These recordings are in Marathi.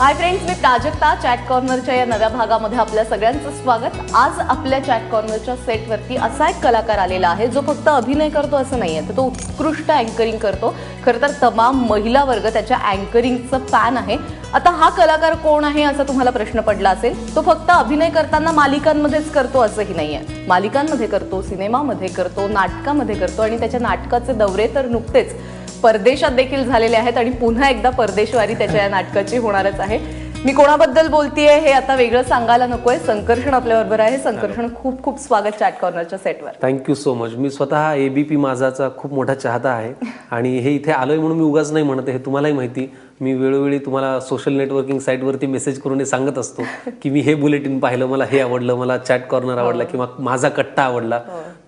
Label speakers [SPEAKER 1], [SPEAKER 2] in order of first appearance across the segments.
[SPEAKER 1] हाय फ्रेंड्स, मी प्राजक्ता. चॅट कॉर्नरच्या या नव्या भागामध्ये आपल्या सगळ्यांचं स्वागत. आज आपल्या चॅट कॉर्नरच्या सेटवरती असा एक कलाकार आलेला आहे जो फक्त अभिनय करतो असं नाहीये, तर तो उत्कृष्ट अँकरिंग करतो. खरं तर तमाम महिला वर्ग त्याच्या अँकरिंगचं फॅन आहे. आता हा कलाकार कोण आहे असा तुम्हाला प्रश्न पडला असेल. तो फक्त अभिनय करताना मालिकांमध्येच करतो असंही नाहीये. मालिकांमध्ये करतो, सिनेमामध्ये करतो, नाटकामध्ये करतो आणि त्याच्या नाटकाचे दौरे तर नुकतेच परदेशात देखील झालेले आहेत आणि पुन्हा एकदा परदेशवारी त्याच्या या नाटकाची होणारच आहे. मी कोणाबद्दल बोलतेय हे आता वेगळं सांगायला नकोय. संकर्षण आपल्याबरोबर आहे. संकर्षण, खूप खूप स्वागत चॅट कॉर्नरच्या सेटवर.
[SPEAKER 2] Thank you so much. मी स्वतः एबीपी माझाचा खूप मोठा चाहता आहे आणि हे इथे आलोय म्हणून मी उगाच नाही म्हणत. हे तुम्हालाही माहिती, मी वेळोवेळी तुम्हाला सोशल नेटवर्किंग साईटवरती मेसेज करून सांगत असतो की मी हे बुलेटिन पाहिलं, मला हे आवडलं, मला चॅट कॉर्नर आवडला किंवा माझा कट्टा आवडला.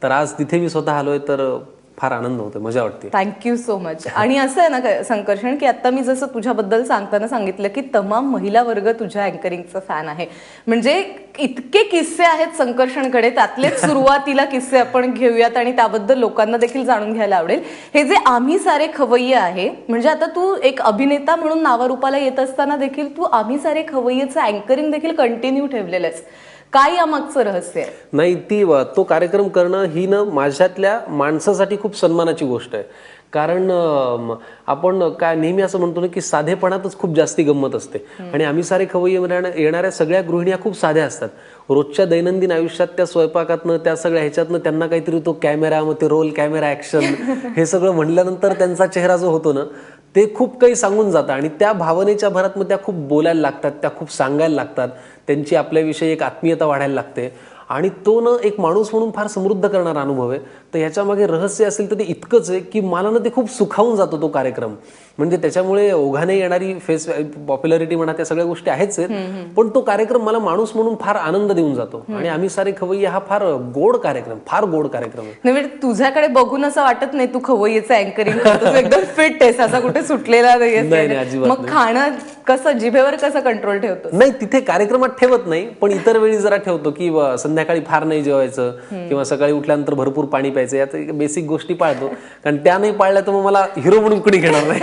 [SPEAKER 2] तर आज तिथे मी स्वतः आलोय, तर फार आनंद होतो, मजा वाटते.
[SPEAKER 1] Thank you so much. आणि असं आहे ना संकर्षण, की आता मी जसं तुझ्याबद्दल सांगताना सांगितलं की तमाम महिला वर्ग तुझ्या अँकरिंगचा फॅन आहे. म्हणजे इतके किस्से आहेत संकर्षणकडे, त्यातलेच सुरुवातीला किस्से आपण घेऊयात आणि त्याबद्दल लोकांना देखील जाणून घ्यायला आवडेल. हे जे आम्ही सारे खवय्ये आहे, म्हणजे आता तू एक अभिनेता म्हणून नावारूपाला येत असताना देखील तू आम्ही सारे खवय्येचं अँकरिंग देखील कंटिन्यू ठेवलेलं आहेस. काय यामागचं रहस्य आहे?
[SPEAKER 2] नाही, तो कार्यक्रम करणं ही ना माझ्यातल्या माणसासाठी खूप सन्मानाची गोष्ट आहे. कारण आपण काय नेहमी असं म्हणतो ना की साधेपणातच खूप जास्ती गंमत असते. आणि आम्ही सारे खवय्ये येणाऱ्या सगळ्या गृहिण्या खूप साध्या असतात. रोजच्या दैनंदिन आयुष्यात त्या स्वयंपाकातनं, त्या सगळ्या ह्याच्यातनं त्यांना काहीतरी तो कॅमेरा, मग ते रोल कॅमेरा ऍक्शन हे सगळं म्हणल्यानंतर त्यांचा चेहरा जो होतो ना, ते खूप काही सांगून जातं. आणि त्या भावनेच्या भरात मग त्या खूप बोलायला लागतात, त्या खूप सांगायला लागतात. त्यांची आपल्याविषयी एक आत्मीयता वाढायला लागते. आणि तो न एक माणूस म्हणून फार समृद्ध करणारा अनुभव आहे. तर ह्याच्या मागे रहस्य असेल तर ते इतकंच आहे की मला ना ते खूप सुखावून जातो तो कार्यक्रम. म्हणजे त्याच्यामुळे ओघाने येणारी फेस पॉप्युलॅरिटी म्हणा, त्या सगळ्या गोष्टी आहेच आहेत, पण तो कार्यक्रम मला माणूस म्हणून फार आनंद देऊन जातो. आणि आम्ही सारे खवय्ये हा फार गोड कार्यक्रम, फार गोड कार्यक्रम आहे.
[SPEAKER 1] म्हणजे तुझ्याकडे बघून असं वाटत नाही तू खवय्येचं अँकरिंग करतो, एकदम फिट आहेस, असा कुठे सुटलेला नाही. मग खाणं कसं, जिभेवर कसं कंट्रोल ठेवतो?
[SPEAKER 2] नाही, तिथे कार्यक्रमात ठेवत नाही, पण इतर वेळी जरा ठेवतो की संध्याकाळी फार नाही जेवायचं किंवा सकाळी उठल्यानंतर भरपूर पाणी प्यायचं, याचं बेसिक गोष्टी पाळतो. कारण त्या नाही पाळल्या तर मग मला हिरो म्हणून कुणी घेणार नाही.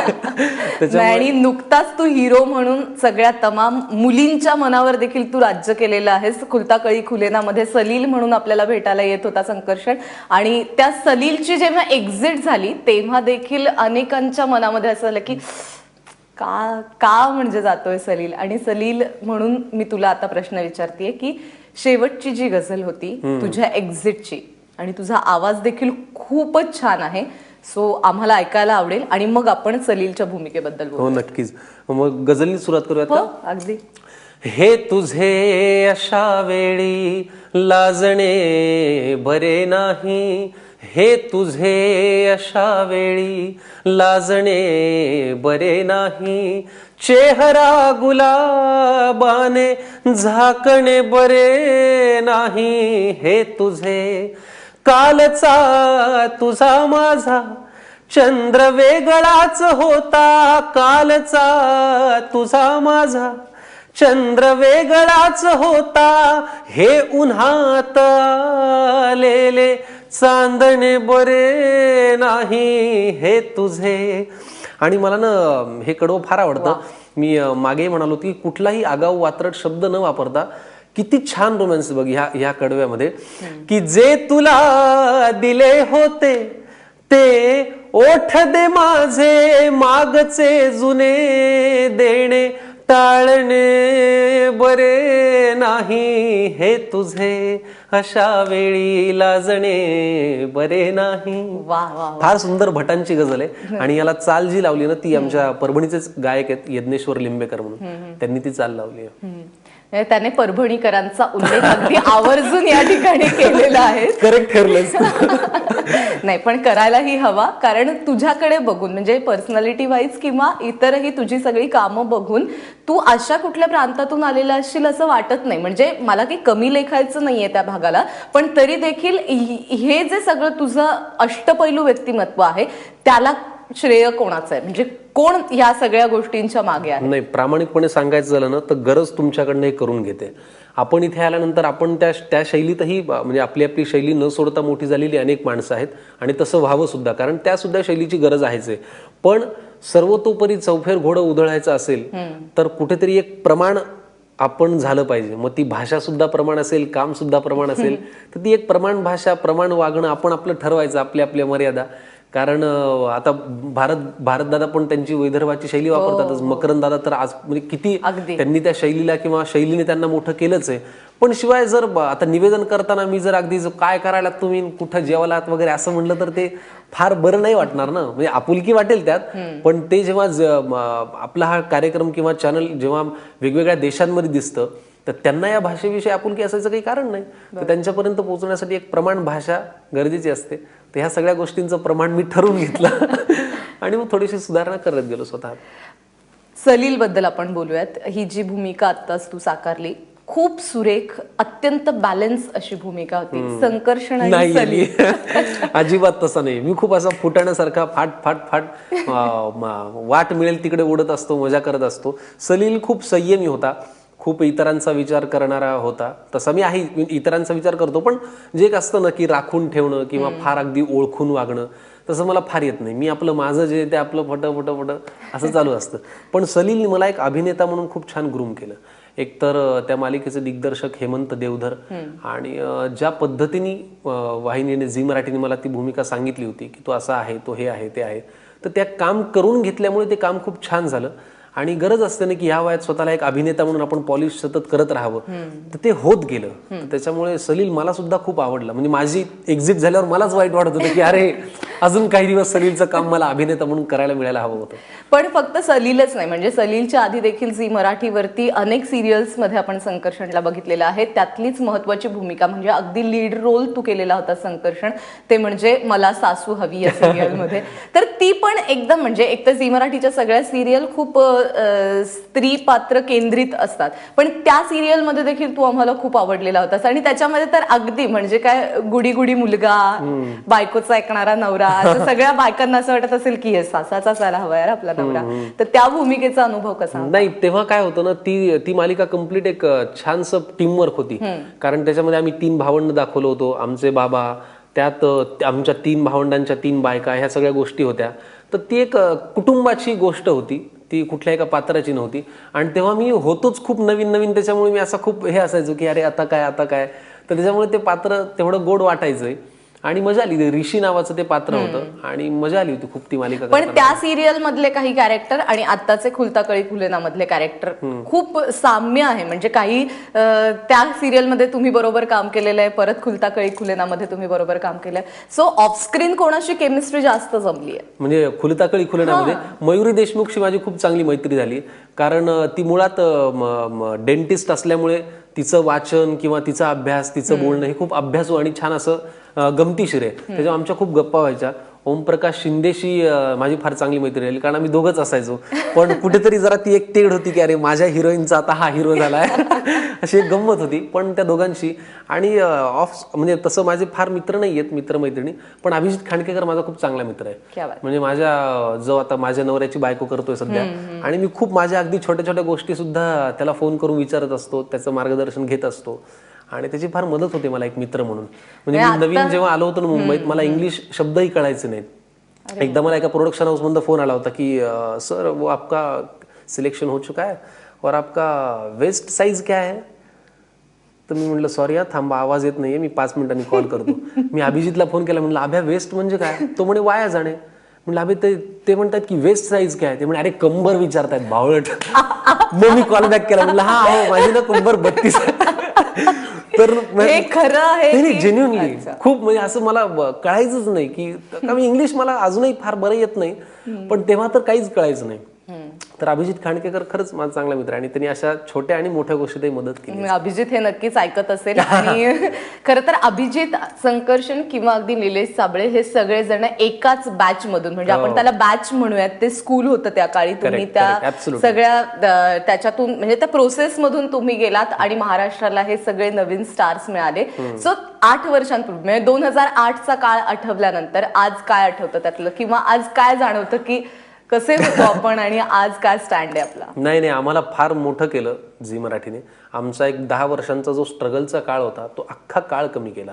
[SPEAKER 1] आणि नुकताच तू हिरो म्हणून सगळ्या तमाम मुलींच्या मनावर देखील तू राज्य केलेलं आहेस. खुलता कळी खुलेनामध्ये सलील म्हणून आपल्याला भेटायला येत होता संकर्षण. आणि त्या सलीलची जेव्हा एक्झिट झाली तेव्हा देखील अनेकांच्या मनामध्ये असं झालं की का म्हणजे जातोय सलील. आणि सलील म्हणून मी तुला आता प्रश्न विचारतेय की शेवटची जी गझल होती तुझ्या एक्झिटची, आणि तुझा आवाज देखील खूपच छान आहे, सो आम्हाला ऐकायला आवडेल आणि मग आपण सलीलच्या भूमिकेबद्दल बोलू.
[SPEAKER 2] हो नक्कीच. मग गझलनी सुरुवात करूयात का?
[SPEAKER 1] अगदी.
[SPEAKER 2] हे तुझे अशा वेळी लाजणे बरे नाही, हे तुझे अशा वेळी लाजणे बरे नाही, चेहरा गुलाबाने झाकणे बरे नाही, हे तुझे कालचा तुझा माझा चंद्र वेगळाच होता, कालचा तुझा माझा चंद्र वेगळाच होता, हे उन्हात आलेले चांदणे बरे नाही, हे तुझे. आणि मला ना हे कडवं फार आवडतं. मी मागे म्हणालो की कुठलाही आगाऊ वात्रट शब्द न वापरता किती छान रोमॅन्स बघ ह्या कडव्यामध्ये. की जे तुला दिले होते ते ओठ दे माझे, मागचे जुने देणे टाळणे बरे नाही, हे तुझे अशा वेळी लाजणे बरे नाही. फार सुंदर भटांची गझल आहे. आणि याला चाल जी लावली ना ती आमच्या परभणीचेच गायक आहेत यज्ञेश्वर लिंबेकर म्हणून, त्यांनी ती चाल लावली आहे.
[SPEAKER 1] त्याने परभणीकरांचा उल्लेख अगदी आवर्जून या ठिकाणी केलेला आहे.
[SPEAKER 2] करेक्ट ठरलं.
[SPEAKER 1] नाही, पण करायलाही हवा, कारण तुझ्याकडे बघून म्हणजे पर्सनॅलिटी वाईज किंवा इतरही तुझी सगळी कामं बघून तू अशा कुठल्या प्रांतातून आलेला असशील असं वाटत नाही. म्हणजे मला काही कमी लेखायचं नाहीये त्या भागाला, पण तरी देखील हे जे सगळं तुझं अष्टपैलू व्यक्तिमत्व आहे त्याला श्रेय कोणाचं आहे? म्हणजे कोण या सगळ्या गोष्टींच्या मागे आहे?
[SPEAKER 2] नाही, प्रामाणिकपणे सांगायचं झालं ना तर गरज तुमच्याकडनं हे करून घेते. आपण इथे आल्यानंतर आपण त्या शैलीतही म्हणजे आपली शैली न सोडता मोठी झालेली अनेक माणसं आहेत आणि तसं व्हावं सुद्धा, कारण त्या सुद्धा शैलीची गरज आहेच आहे. पण सर्वतोपरी चौफेर घोडं उधळायचं असेल तर कुठेतरी एक प्रमाण आपण झालं पाहिजे. मग ती भाषा सुद्धा प्रमाण असेल, काम सुद्धा प्रमाण असेल, तर ती एक प्रमाण भाषा, प्रमाण वागणं आपण आपलं ठरवायचं, आपल्या आपल्या मर्यादा. कारण आता भारतदादा पण त्यांची विदर्भाची शैली वापरतातच. मकरंद दादा तर आज म्हणजे किती त्यांनी त्या शैलीला किंवा शैलीने त्यांना मोठं केलंच आहे. पण शिवाय जर आता निवेदन करताना मी जर अगदी काय करायला तुम्ही, कुठं जेवायलात वगैरे असं म्हटलं तर ते फार बरं नाही वाटणार ना. म्हणजे आपुलकी वाटेल त्यात, पण ते जेव्हा आपला हा कार्यक्रम किंवा चॅनल जेव्हा वेगवेगळ्या देशांमध्ये दिसतं तर त्यांना या भाषेविषयी आपुलकी असायचं काही कारण नाही. तर त्यांच्यापर्यंत पोहोचण्यासाठी एक प्रमाण भाषा गरजेची असते. तर ह्या सगळ्या गोष्टींचं प्रमाण मी ठरवून घेतलं आणि मग थोडीशी सुधारणा करत गेलो स्वतः.
[SPEAKER 1] सलील बद्दल आपण बोलूयात. ही जी भूमिका आत्ताच तू साकारली खूप सुरेख, अत्यंत बॅलन्स अशी भूमिका होती. संकर्षण आणि सलील
[SPEAKER 2] अजिबात तसा नाही. मी खूप असा फुटाण्यासारखा फाट फाट फाट वाट मिळेल तिकडे उडत असतो, मजा करत असतो. सलील खूप संयमी होता, खूप इतरांचा विचार करणारा होता. तसा मी आहे, इतरांचा विचार करतो, पण जे एक असतं ना की राखून ठेवणं किंवा फार अगदी ओळखून वागणं, तसं मला फार येत नाही. मी आपलं माझं जे ते आपलं फट असं चालू असतं. पण सलीलने मला एक अभिनेता म्हणून खूप छान ग्रूम केलं. एकतर त्या मालिकेचे दिग्दर्शक हेमंत देवधर, आणि ज्या पद्धतीने वाहिनीने, झी मराठीने मला ती भूमिका सांगितली होती की तो असा आहे, तो हे आहे, ते आहे, तर त्या काम करून घेतल्यामुळे ते काम खूप छान झालं. आणि गरज असते ना की ह्या वयात स्वतःला एक अभिनेता म्हणून आपण पॉलिश सतत करत राहावं, तर ते होत गेलं. त्याच्यामुळे सलील मला सुद्धा खूप आवडला. म्हणजे माझी एक्झिट झाल्यावर मलाच वाईट वाटत होतं की अरे अजून काही दिवस सलीलचं काम मला अभिनेता म्हणून करायला मिळायला हवं होतं.
[SPEAKER 1] पण फक्त सलीलच नाही, म्हणजे सलीलच्या आधी देखील झी मराठीवरती अनेक सिरियल्स मध्ये आपण संकर्षणला बघितलेलं आहे. त्यातलीच महत्वाची भूमिका म्हणजे अगदी लीड रोल तू केलेला होता संकर्षण, ते म्हणजे मला सासू हवी या सिरियल मध्ये. तर ती पण एकदम म्हणजे एक तर झी मराठीच्या सगळ्या सिरियल खूप स्त्री पात्र केंद्रित असतात, पण त्या सिरियल मध्ये देखील तू आम्हाला खूप आवडलेला होतास. आणि त्याच्यामध्ये तर अगदी म्हणजे काय गुडी गुडी मुलगा, बायकोचा ऐकणारा नवरा, सगळ्या बायकांना असं वाटत असेल की हे सासाचा साला हवा यार आपला नवरा. तर त्या भूमिकेचा अनुभव कसा?
[SPEAKER 2] नाही, तेव्हा काय होतं ना, ती मालिका कम्प्लीट एक छानसं टीमवर्क होती. कारण त्याच्यामध्ये आम्ही 3 भावंड दाखवलो होतो, आमचे बाबा, त्यात आमच्या 3 भावंडांच्या 3 बायका, ह्या सगळ्या गोष्टी होत्या. तर ती एक कुटुंबाची गोष्ट होती, ती कुठल्या एका पात्राची नव्हती. आणि तेव्हा मी होतोच खूप नवीन नवीन, त्याच्यामुळे मी असं खूप हे असायचो की अरे आता काय आता काय. तर त्याच्यामुळे ते पात्र तेवढं गोड वाटायचंय आणि मजा आली. ऋषी नावाचं ते पात्र होतं आणि मजा आली होती खूप ती मालिका.
[SPEAKER 1] पण त्या सिरियल मधले काही कॅरेक्टर आणि आत्ताचे खुलता कळी खुलेना मधले कॅरेक्टर खूप साम्य आहे. म्हणजे काही त्या सिरियल मध्ये तुम्ही बरोबर काम केलेलं आहे, परत खुलता कळी खुलेना मध्ये तुम्ही बरोबर काम केलंय. सो ऑफस्क्रीन कोणाशी केमिस्ट्री जास्त जमली आहे?
[SPEAKER 2] म्हणजे खुलता कळी खुलेनामध्ये मयुरी देशमुखशी माझी खूप चांगली मैत्री झाली. कारण ती मुळात डेंटिस्ट असल्यामुळे तिचं वाचन किंवा तिचा अभ्यास, तिचं बोलणं हे खूप अभ्यासू आणि छान असं गमतीशीर आहे. त्याच्यामुळे आमच्या खूप गप्पा व्हायच्या. ओमप्रकाश शिंदेशी माझी फार चांगली मैत्री राहिली, कारण आम्ही दोघंच असायचो. पण कुठेतरी जरा ती एक तेढ होती की अरे माझ्या हिरोईनचा आता हा हिरो झालाय अशी एक गंमत होती. पण त्या दोघांशी आणि म्हणजे तसं माझे फार मित्र नाही आहेत, मित्रमैत्रिणी, पण अभिजित खांडकेकर माझा खूप चांगला मित्र आहे. म्हणजे माझ्या जो आता माझ्या नवऱ्याची बायको करतोय सध्या, आणि मी खूप माझ्या अगदी छोट्या छोट्या गोष्टी सुद्धा त्याला फोन करून विचारत असतो, त्याचं मार्गदर्शन घेत असतो आणि त्याची फार मदत होते मला एक मित्र म्हणून. म्हणजे मी नवीन जेव्हा आलो होतो ना मुंबईत, मला इंग्लिश शब्दही कळायचे नाहीत. एकदा मला एका प्रोडक्शन हाउस मधून फोन आला होता की सर वो आपका सिलेक्शन हो चुका है और आपका वेस्ट साइज क्या है. तर मी म्हटलं सॉरी हा, थांबा आवाज येत नाहीये, मी 5 मिनिटांनी कॉल करतो. मी अभिजितला फोन केला, म्हटलं अभ्या वेस्ट म्हणजे काय? तो म्हणे वाया जाणे. म्हटलं अभि ते म्हणतात की वेस्ट साईज काय? ते म्हणे अरे कंबर विचारतायत भावळट. मग मी कॉल बॅक केला, म्हटलं हा हो माझी ना कंबर 32. तर
[SPEAKER 1] खरं आहे
[SPEAKER 2] जेन्युइनली खूप म्हणजे असं मला कळायचंच नाही की मी इंग्लिश मला अजूनही फार बरं येत नाही, पण तेव्हा तर काहीच कळायचं नाही. तर अभिजित खांडकेकर खरंच माझा चांगला मित्र आणि त्यांनी अशा छोट्या आणि मोठ्या गोष्टीतही मदत केली.
[SPEAKER 1] अभिजित हे नक्कीच ऐकत असेल. आणि खरं तर अभिजित, संकर्षण किंवा अगदी निलेश साबळे हे सगळे जण एकाच बॅच मधून, म्हणजे आपण त्याला बॅच म्हणूयात, ते स्कूल होतं त्या काळी. तुम्ही त्या सगळ्या त्याच्यातून म्हणजे त्या प्रोसेस मधून तुम्ही गेलात आणि महाराष्ट्राला हे सगळे नवीन स्टार्स मिळाले. सो 8 वर्षांपूर्वी म्हणजे 2008चा काळ आठवल्यानंतर आज काय आठवतं त्यातलं, किंवा आज काय जाणवतं की कसे होतो आपण आणि आज काय स्टँड आहे आपला?
[SPEAKER 2] नाही आम्हाला फार मोठं केलं झी मराठीने. आमचा एक 10 वर्षांचा जो स्ट्रगलचा काळ होता तो अख्खा काळ कमी केला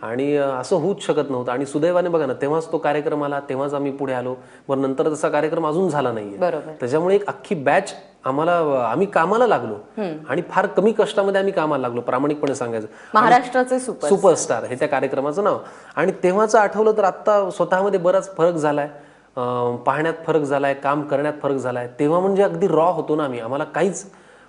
[SPEAKER 2] आणि असं होऊच शकत नव्हतं. आणि सुदैवाने बघा ना, तेव्हाच तो कार्यक्रम आला, तेव्हाच आम्ही पुढे आलो. बरं, नंतर तसा कार्यक्रम अजून झाला नाहीये. त्याच्यामुळे एक अख्खी बॅच आम्ही कामाला लागलो आणि फार कमी कष्टामध्ये आम्ही कामाला लागलो, प्रामाणिकपणे सांगायचं.
[SPEAKER 1] महाराष्ट्राचे
[SPEAKER 2] सुपरस्टार हे त्या कार्यक्रमाचं नाव. आणि तेव्हाचं आठवलं तर आता स्वतःमध्ये बराच फरक झालाय, पाहण्यात फरक झालाय, काम करण्यात फरक झालाय. तेव्हा म्हणजे अगदी रॉ होतो ना आम्हाला काहीच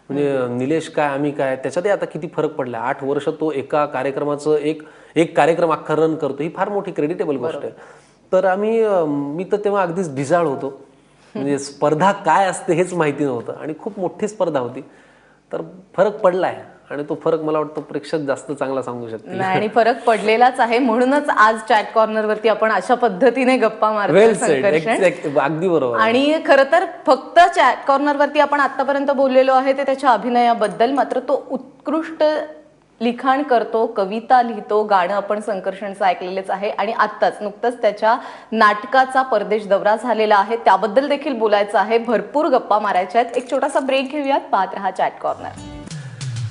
[SPEAKER 2] म्हणजे निलेश काय आम्ही काय, त्याच्यातही आता किती फरक पडलाय. 8 वर्ष तो एका कार्यक्रमाचं एक कार्यक्रम अख्खा रन करतो, ही फार मोठी क्रेडिटेबल गोष्ट आहे. तर मी तर तेव्हा अगदीच ढिसाळ होतो. म्हणजे स्पर्धा काय असते हेच माहिती नव्हतं आणि खूप मोठी स्पर्धा होती. तर फरक पडलाय आणि तो फरक मला वाटतं प्रेक्षक जास्त चांगला सांगू शकते.
[SPEAKER 1] आणि फरक पडलेलाच आहे, म्हणूनच आज चॅट कॉर्नर वरती आपण अशा पद्धतीने गप्पा मारतो.
[SPEAKER 2] अगदी बरोबर.
[SPEAKER 1] आणि खरं तर फक्त चॅट कॉर्नर वरती आपण आतापर्यंत बोललेलो आहे ते त्याच्या अभिनयाबद्दल. मात्र तो उत्कृष्ट लिखाण करतो, कविता लिहितो, गाणं आपण संकर्षणचं ऐकलेलंच आहे. आणि आत्ताच नुकतंच त्याच्या नाटकाचा परदेश दौरा झालेला आहे, त्याबद्दल देखील बोलायचं आहे. भरपूर गप्पा मारायच्या आहेत. एक छोटासा ब्रेक घेऊयात, पाहत रहा चॅट कॉर्नर.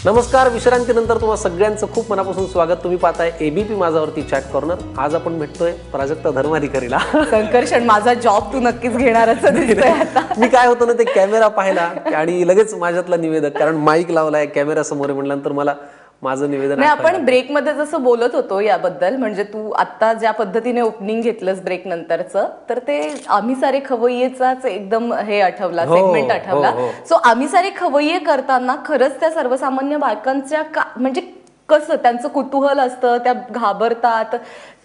[SPEAKER 2] नमस्कार, विश्रांतीनंतर तुम्हा सगळ्यांचं खूप मनापासून स्वागत. तुम्ही पाहताय एबीपी माझावरती चॅट कॉर्नर. आज आपण भेटतोय प्राजक्ता धर्माधिकारीला.
[SPEAKER 1] संकर्षण, माझा जॉब तू नक्कीच घेणारच दिसतोय आता.
[SPEAKER 2] मी काय होतं ना, ते कॅमेरा पाहिला आणि लगेच माझ्यातला निवेदक, कारण माईक लावलाय, कॅमेरा समोर आहे म्हटल्यानंतर मला माझं निवेदन.
[SPEAKER 1] नाही, आपण ब्रेकमध्ये जसं बोलत होतो याबद्दल, म्हणजे तू आता ज्या पद्धतीने ओपनिंग घेतलंस ब्रेक नंतरचं, तर ते आम्ही सारे खवय्येचाच एकदम हे आठवला, सेगमेंट आठवला. सो आम्ही सारे खवय्ये करताना खरंच त्या सर्वसामान्य बायकांच्या म्हणजे कसं त्यांचं कुतूहल असतं, त्या घाबरतात,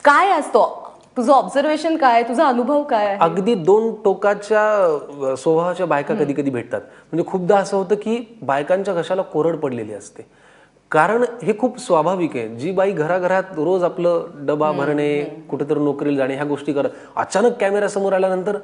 [SPEAKER 1] काय असतं तुझं ऑब्झर्वेशन काय, तुझा अनुभव काय?
[SPEAKER 2] अगदी 2 टोकाच्या स्वभावाच्या बायका कधी कधी भेटतात. म्हणजे खूपदा असं होतं की बायकांच्या घशाला कोरड पडलेली असते. कारण हे खूप स्वाभाविक आहे. जी बाई घराघरात रोज आपलं डबा भरणे, कुठेतरी नोकरीला जाणे, ह्या गोष्टी करत, अचानक कॅमेरा समोर आल्यानंतर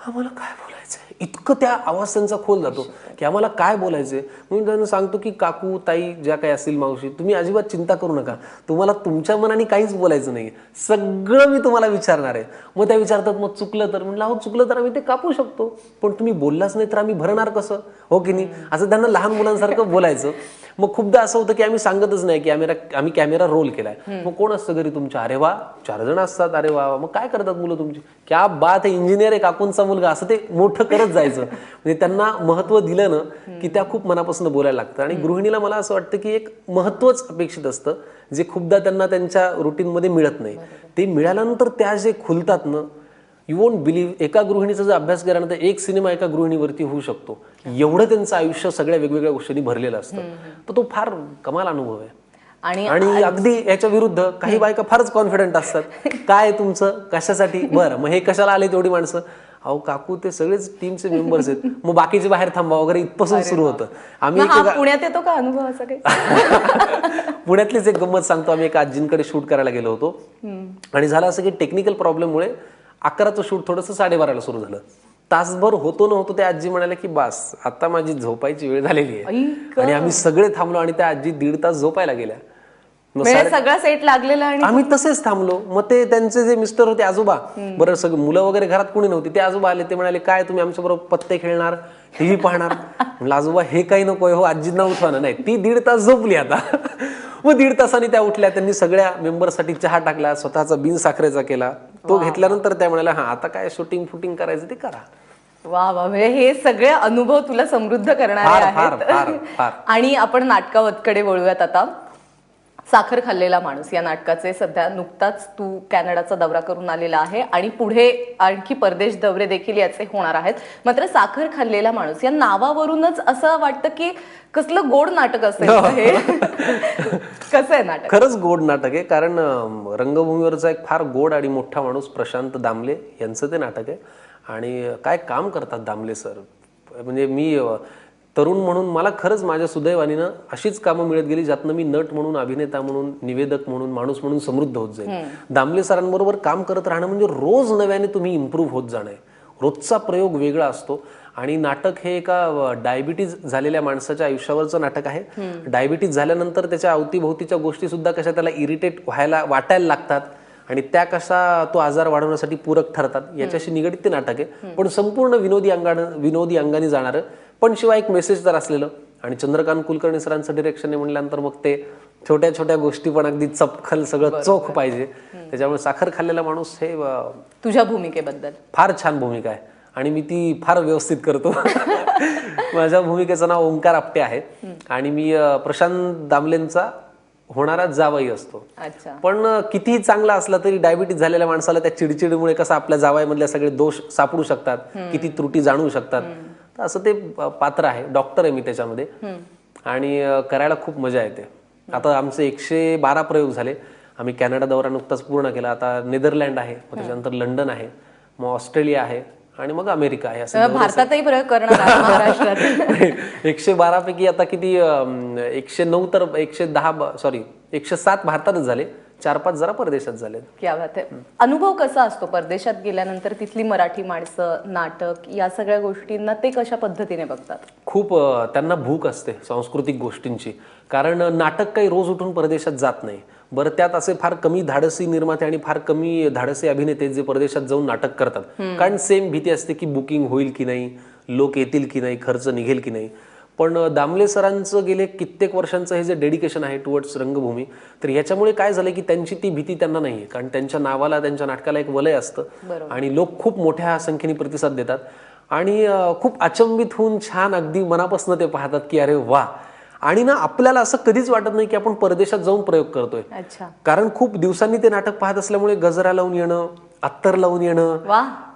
[SPEAKER 2] आम्हाला काय बोलायचंय, इतकं त्या आवाज त्यांचा खोल जातो की आम्हाला काय बोलायचंय. म्हणून त्यांना सांगतो की काकू, ताई, ज्या काही असतील, मावशी, तुम्ही अजिबात चिंता करू नका, तुम्हाला तुमच्या मनाने काहीच बोलायचं नाही, सगळं मी तुम्हाला विचारणार आहे. मग त्या विचारतात, मग चुकलं तर? म्हणलं, अहो चुकलं तर आम्ही ते कापू शकतो, पण तुम्ही बोललाच नाही तर आम्ही भरणार कसं, हो की नाही? असं त्यांना लहान मुलांसारखं बोलायचं. मग खूपदा असं होतं की आम्ही सांगतच नाही की आम्ही कॅमेरा रोल केलाय. मग कोण असतं घरी तुमच्या? अरे वा, 4 जण असतात. अरे वा, मग काय करतात मुलं तुमची? क्या बात आहे, इंजिनियर आहे काकूंचा मुलगा, असं ते मोठं करत जायचं. म्हणजे त्यांना महत्व दिलं ना की त्या खूप मनापासून बोलायला लागतं. आणि गृहिणीला मला असं वाटतं की एक महत्वच अपेक्षित असतं, जे खूपदा त्यांना त्यांच्या रुटीनमध्ये मिळत नाही. ते मिळाल्यानंतर त्या जे खुलतात ना, यू वोंट बिलीव्ह. एका गृहिणीचा जर अभ्यास केल्यानंतर एक सिनेमा एका गृहिणीवरती होऊ शकतो. एवढं त्यांचं आयुष्य सगळ्या वेगवेगळ्या गोष्टींनी भरलेलं असतं. तर तो फार कमाल अनुभव आहे. आणि अगदी याच्या विरुद्ध काही बायका फारच कॉन्फिडंट असतात. काय तुमचं, कशासाठी, बरं मग हे कशाला आले तेवढी माणसं? अहो काकू, ते सगळेच टीमचे मेंबर्स आहेत, मग बाकीचे बाहेर थांबा वगैरे, इथपासून सुरू होतं. आम्ही
[SPEAKER 1] पुण्यात येतो का अनुभव असा काही?
[SPEAKER 2] पुण्यातलीच एक गंमत सांगतो. आम्ही एका आजींकडे शूट करायला गेलो होतो आणि झालं असं की टेक्निकल प्रॉब्लेममुळे 11चं शूट थोडंसं 12:30ला सुरू झालं. तासभर होतो त्या आजी म्हणाल्या की बस आता माझी झोपायची वेळ झालेली आहे. आणि आम्ही सगळे थांबलो आणि त्या आजी 1.5 तास झोपायला गेल्या.
[SPEAKER 1] सगळा सेट लागलेला आणि
[SPEAKER 2] आम्ही तसेच थांबलो. मग ते त्यांचे जे मिस्टर होते, आजोबा, बरं सगळं मुलं वगैरे घरात कोणी नव्हती, ते आजोबा आले. ते म्हणाले, काय तुम्ही आमच्या बरोबर पत्ते खेळणार, टीव्ही पाहणार? म्हणलं, आजोबा हे काही नको हो, आजींना उठवाना नाही. ती 1.5 तास झोपली आता. मग 1.5 तासांनी त्या उठल्या. त्यांनी सगळ्या मेंबरसाठी चहा टाकला, स्वतःचा बिन साखरेचा केला. तो घेतल्यानंतर त्या म्हणाल्या, हा आता काय शूटिंग फुटिंग करायचं ते करा.
[SPEAKER 1] वा वा, म्हणजे हे सगळे अनुभव तुला समृद्ध करणारे आहेत. आणि आपण नाटकाकडे वळूयात आता. साखर खाल्लेला माणूस या नाटकाचे सध्या नुकताच तू कॅनडाचा दौरा करून आलेला आहे आणि पुढे आणखी परदेश दौरे देखील याचे होणार आहेत. मात्र साखर खाल्लेला माणूस या नावावरूनच असं वाटतं की कसलं गोड नाटक असेल हे. कसं आहे नाटक?
[SPEAKER 2] खरंच गोड नाटक आहे, कारण रंगभूमीवरचा एक फार गोड आणि मोठा माणूस प्रशांत दामले यांचं ते नाटक आहे. आणि काय काम करतात दामले सर. म्हणजे मी तरुण म्हणून मला खरंच माझ्या सुदैवानीनं अशीच कामं मिळत गेली, ज्यातनं मी नट म्हणून, अभिनेता म्हणून, निवेदक म्हणून, माणूस म्हणून समृद्ध होत जाईल. दामले सरांबरोबर काम करत राहणं म्हणजे रोज नव्याने तुम्ही इम्प्रूव्ह होत जाणं आहे. रोजचा प्रयोग वेगळा असतो. आणि नाटक हे एका डायबिटीज झालेल्या माणसाच्या आयुष्यावरचं नाटक आहे. डायबिटीज झाल्यानंतर त्याच्या अवतीभोवतीच्या गोष्टी सुद्धा कशा त्याला इरिटेट वाटायला लागतात. आणि त्या कसा तो आजार वाढवण्यासाठी पूरक ठरतात याच्याशी निगडित ते नाटक आहे, पण संपूर्ण विनोदी अंगाने जाणारं, पण शिवाय एक मेसेज तर असलेलं. आणि चंद्रकांत कुलकर्णी सरांचं डिरेक्शन आहे म्हणल्यानंतर मग ते छोट्या छोट्या गोष्टी पण अगदी चपखल सगळं चोख पाहिजे. त्याच्यामुळे साखर खाल्लेला माणूस हे
[SPEAKER 1] तुझ्या भूमिकेबद्दल
[SPEAKER 2] फार छान भूमिका आहे आणि मी ती फार व्यवस्थित करतो. माझ्या भूमिकेचं नाव ओंकार आपटे आहे आणि मी प्रशांत दामलेंचा होणारा जावई असतो. पण कितीही चांगला असला तरी डायबिटीज झालेल्या माणसाला त्या चिडचिडीमुळे कसं आपल्या जावयामधल्या सगळे दोष सापडू शकतात, किती त्रुटी जाणवू शकतात, तर असं ते पात्र आहे. डॉक्टर आहे मी त्याच्यामध्ये आणि करायला खूप मजा येते. आता आमचे 112 प्रयोग झाले. आम्ही कॅनडा दौरा नुकताच पूर्ण केला. आता नेदरलँड आहे, त्याच्यानंतर लंडन आहे, मग ऑस्ट्रेलिया आहे आणि मग अमेरिका आहे. असं
[SPEAKER 1] भारतातही प्रयोग करणार आहे महाराष्ट्रात.
[SPEAKER 2] 112 पैकी आता किती 109 तर 107 भारतातच झाले, 4-5 जरा परदेशात झाले.
[SPEAKER 1] क्या बात आहे. अनुभव कसा असतो परदेशात गेल्यानंतर? तिथली मराठी माणसं, नाटक, या सगळ्या गोष्टींना ते कशा पद्धतीने बघतात?
[SPEAKER 2] खूप त्यांना भूक असते सांस्कृतिक गोष्टींची, कारण नाटक काही रोज उठून परदेशात जात नाही. बरं, त्यात असे फार कमी धाडसी निर्माते आणि फार कमी धाडसी अभिनेते जे परदेशात जाऊन नाटक करतात, कारण सेम भीती असते की बुकिंग होईल की नाही, लोक येतील की नाही, खर्च निघेल की नाही. पण दामले सरांचं गेले कित्येक वर्षांचं हे जे डेडिकेशन आहे टुवर्ड्स रंगभूमी, तर याच्यामुळे काय झालं की त्यांची ती भीती त्यांना नाहीये, कारण त्यांच्या नावाला, त्यांच्या नाटकाला एक वलय असतं आणि लोक खूप मोठ्या संख्येने प्रतिसाद देतात आणि खूप अचंबित होऊन छान अगदी मनापासून ते पाहतात की अरे वा. आणि ना आपल्याला असं कधीच वाटत नाही की आपण परदेशात जाऊन प्रयोग करतोय, कारण खूप दिवसांनी ते नाटक पाहत असल्यामुळे गजरा लावून येणं, अत्तर लावून येणं,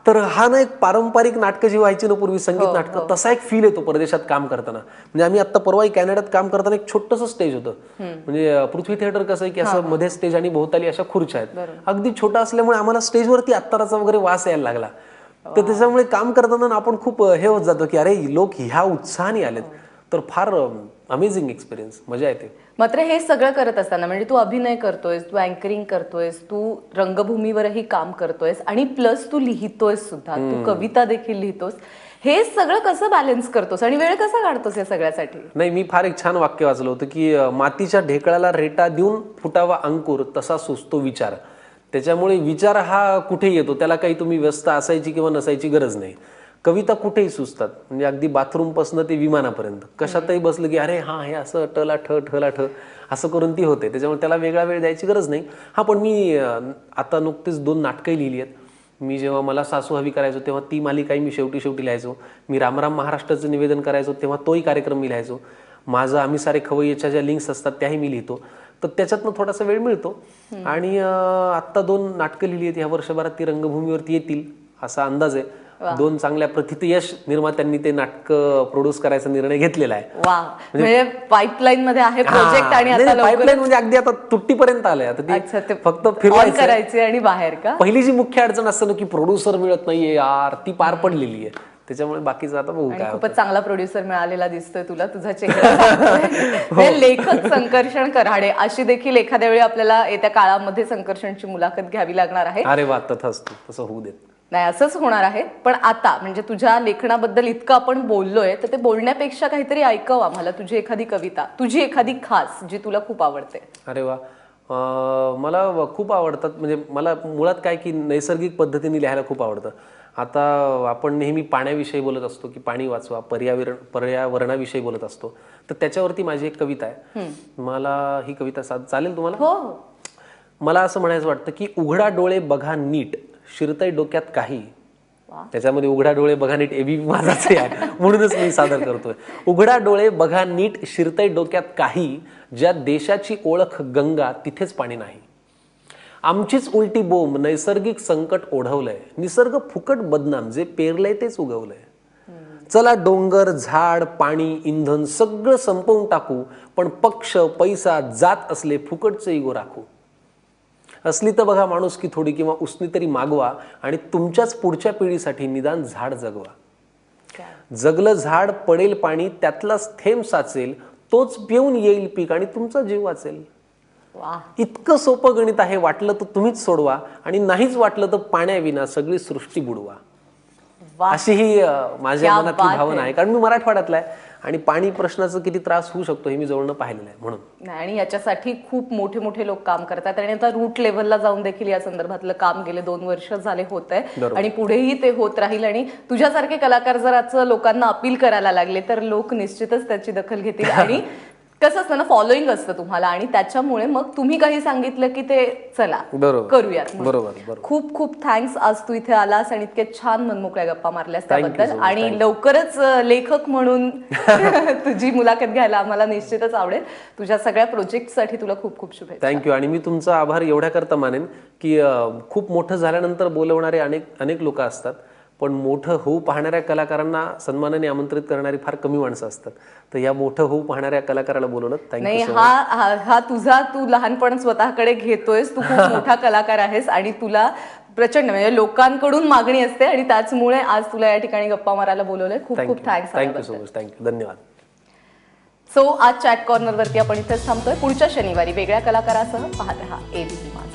[SPEAKER 2] तर हा ना एक पारंपरिक नाटकं जी व्हायची ना पूर्वी, संगीत नाटकं, तसा एक फील येतो परदेशात काम करताना. म्हणजे आम्ही आता परवा कॅनडात काम करताना एक छोटंसं स्टेज होतं, म्हणजे पृथ्वी थिएटर कसं आहे की असं मध्ये स्टेज आणि भोवताली अशा खुर्च्या आहेत, अगदी छोटा असल्यामुळे आम्हाला स्टेजवरती अत्तराचा वगैरे वास यायला लागला. तर त्याच्यामुळे काम करताना आपण खूप हे होत जातो की अरे लोक ह्या उत्साहाने आलेत. तर फार अमेझिंग एक्सपिरियन्स, मजा येते.
[SPEAKER 1] मात्र हे सगळं करत असताना, म्हणजे तू अभिनय करतोयस, तू अँकरिंग करतोयस, तू रंगभूमीवरही काम करतोयस आणि प्लस तू लिहितोयस सुद्धा, तू कविता देखील लिहितोस. हे सगळं कसं बॅलन्स करतोस आणि वेळ कसा काढतोस या सगळ्यासाठी?
[SPEAKER 2] नाही, मी फार एक छान वाक्य वाचलं होतं की मातीच्या ढेकळाला रेटा देऊन फुटावा अंकुर, तसा सुचतो विचार. त्याच्यामुळे विचार हा कुठे येतो, त्याला काही तुम्ही व्यस्त असायची किंवा नसायची गरज नाही. कविता कुठेही सुचतात, म्हणजे अगदी बाथरूम पासून ते विमानापर्यंत कशातही बसलं की अरे हा हे असं टला ठ असं करून ती होते. त्याच्यामुळे त्याला वेगळा वेळ द्यायची गरज नाही. हा, पण मी आता नुकतीच 2 नाटकंही लिहिली आहेत. मी जेव्हा मला सासू हवी करायचो तेव्हा ती मालिकाही मी शेवटी लिहायचो. मी रामराम महाराष्ट्राचं निवेदन करायचो तेव्हा तोही कार्यक्रम मी लिहायचो. माझं आम्ही सारे खवय्याच्या ज्या लिंक्स असतात त्याही मी लिहितो. तर त्याच्यातनं थोडासा वेळ मिळतो. आणि आत्ता 2 नाटकं लिहिली आहेत. ह्या वर्षभरात ती रंगभूमीवरती येतील असा अंदाज आहे. 2 चांगल्या प्रथितयश निर्मात्यांनी ते नाटक प्रोड्यूस करायचा निर्णय घेतलेला आहे.
[SPEAKER 1] वा, म्हणजे पाईपलाईन मध्ये आहे प्रोजेक्ट. आणि आता
[SPEAKER 2] पाईपलाईन म्हणजे अगदी आता तुट्टीपर्यंत आलंय. आता ते फक्त फिरवायचं
[SPEAKER 1] करायचे आणि बाहेर का.
[SPEAKER 2] पहिली जी मुख्य अडचण असते ना की प्रोड्युसर मिळत नाहीये यार, ती पार पडलेली आहे. त्याच्यामुळे बाकीचं आता बघू काय.
[SPEAKER 1] खूपच चांगला प्रोड्युसर मिळालेला दिसतोय तुला, तुझा चेहरा. लेखक संकर्षण कराडे अशी देखील एखाद्या वेळी आपल्याला येत्या काळामध्ये संकर्षणची मुलाखत घ्यावी लागणार आहे.
[SPEAKER 2] अरे वा, तसं होऊ देत
[SPEAKER 1] नाही, असंच होणार आहे. पण आता म्हणजे तुझ्या लेखनाबद्दल इतकं आपण बोललोय, तर ते बोलण्यापेक्षा काहीतरी ऐकव आम्हाला. तुझी एखादी कविता, तुझी एखादी खास जी तुला खूप आवडते.
[SPEAKER 2] अरे वा, मला खूप आवडतात. म्हणजे मला मुळात काय की नैसर्गिक पद्धतीने लिहायला खूप आवडतं. आता आपण नेहमी पाण्याविषयी बोलत असतो की पाणी वाचवा, पर्यावरणाविषयी बोलत असतो. तर त्याच्यावरती माझी एक कविता आहे. मला ही कविता चालेल तुम्हाला?
[SPEAKER 1] हो.
[SPEAKER 2] मला असं म्हणायचं वाटतं की उघडा डोळे बघा नीट, शिरतय डोक्यात काही. त्याच्यामध्ये उघडा डोळे बघा नीट एबी माझाच आहे, म्हणूनच मी सादर करतोय. उघडा डोळे बघा नीट, शिरतय डोक्यात काही, ज्या देशाची ओळख गंगा तिथेच पाणी नाही. आमचीच उलटी बोंब नैसर्गिक संकट ओढवलंय, निसर्ग फुकट बदनाम, जे पेरलंय तेच उगवलंय. चला डोंगर, झाड, पाणी, इंधन सगळं संपवून टाकू, पण पक्ष, पैसा, जात असले फुकटचे इगो राखू. असली तर बघा माणुसकी थोडी, किंवा उसनी तरी मागवा, आणि तुमच्याच पुढच्या पिढीसाठी निदान झाड जगवा. जगलं झाड पडेल पाणी, त्यातलाच थेंब साचेल, तोच पिऊन येईल पीक आणि तुमचा जीव वाचेल. इतकं सोपं गणित आहे. वाटलं तर तुम्हीच सोडवा, आणि नाहीच वाटलं तर पाण्याविना सगळी सृष्टी बुडवा. अशी ही माझ्या मनातली भावना आहे. कारण मी मराठवाड्यातला आहे आणि पाणी प्रश्नाचा किती त्रास होऊ शकतो हे मी जवळनं पाहिलेलं आहे म्हणून.
[SPEAKER 1] नाही, आणि याच्यासाठी खूप मोठे मोठे लोक काम करतात आणि आता रूट लेव्हलला जाऊन देखील या संदर्भातलं काम गेले 2 वर्ष झाले होत आहे आणि पुढेही ते होत राहील. आणि तुझ्यासारखे कलाकार जर आजचं लोकांना अपील करायला लागले तर लोक निश्चितच त्याची दखल घेतील. आणि कसं असतं ना, फॉलोईंग असतं तुम्हाला आणि त्याच्यामुळे मग तुम्ही काही सांगितलं की ते चला करूयात.
[SPEAKER 2] बरोबर.
[SPEAKER 1] खूप खूप थँक्स, आज तू इथे आलास आणि इतके छान मनमोकळ्या गप्पा मारल्यास त्याबद्दल. आणि लवकरच लेखक म्हणून तुझी मुलाखत घ्यायला आम्हाला निश्चितच आवडेल. तुझ्या सगळ्या प्रोजेक्टसाठी तुला खूप खूप शुभेच्छा.
[SPEAKER 2] थँक्यू. आणि मी तुमचा आभार एवढ्याकरता मानेन की खूप मोठं झाल्यानंतर बोलवणारे अनेक लोक असतात, पण मोठं होऊ पाहणाऱ्या कलाकारांना सन्मानाने आमंत्रित करणारी फार कमी माणसं असतात. तर या मोठं होऊ पाहणाऱ्या कलाकाराला बोलवलं.
[SPEAKER 1] नाही, हा तुझा तू लहानपण स्वतःकडे घेतोयस. तू खूप मोठा कलाकार आहेस आणि तुला प्रचंड म्हणजे लोकांकडून मागणी असते आणि त्याचमुळे आज तुला या ठिकाणी गप्पा मारायला बोलवलंय. खूप खूप thanks.
[SPEAKER 2] Thank you so much. Thank you. धन्यवाद.
[SPEAKER 1] सो आज चॅट कॉर्नरवरती आपण इथेच थांबतोय. पुढच्या शनिवारी वेगळ्या कलाकारासह पाहत रहा एबीपी माझा.